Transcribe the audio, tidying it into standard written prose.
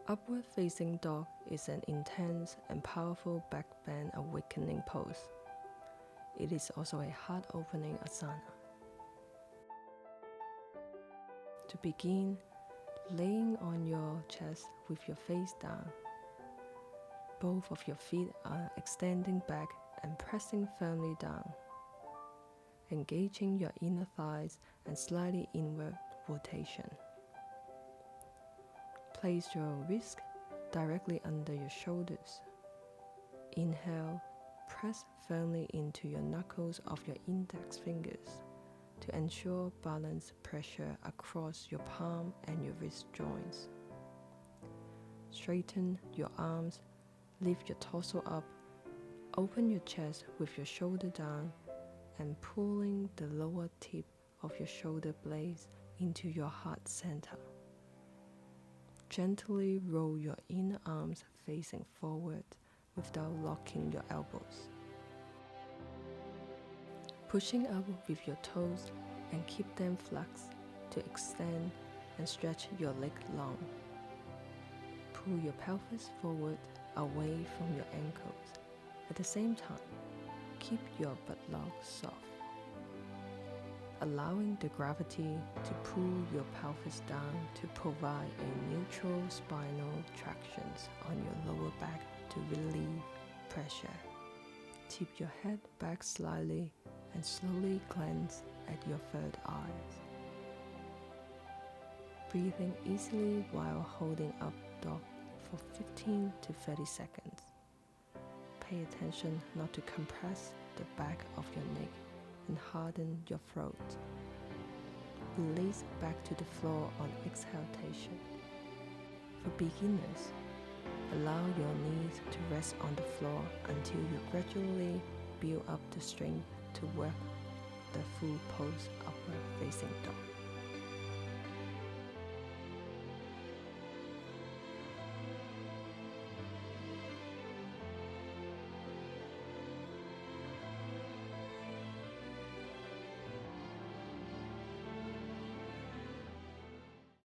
Upward facing dog is an intense and powerful back bend awakening pose. It is also a heart opening asana. To begin, laying on your chest with your face down. Both of your feet are extending back and pressing firmly down, engaging your inner thighs and slightly inward rotation. Place your wrist directly under your shoulders. Inhale, press firmly into your knuckles of your index fingers to ensure balanced pressure across your palm and your wrist joints. Straighten your arms, lift your torso up, open your chest with your shoulder down and pulling the lower tip of your shoulder blades into your heart center. Gently roll your inner arms facing forward without locking your elbows. Pushing up with your toes and keep them flexed to extend and stretch your leg long. Pull your pelvis forward away from your ankles. At the same time, keep your buttocks soft, allowing the gravity to pull your pelvis down to provide a neutral spinal traction on your lower back to relieve pressure. Tip your head back slightly and slowly glance at your third eye. Breathing easily while holding up dog for 15 to 30 seconds. Pay attention not to compress the back of your neck and harden your throat. Release back to the floor on exhalation. For beginners, allow your knees to rest on the floor until you gradually build up the strength to work the full pose upward facing dog.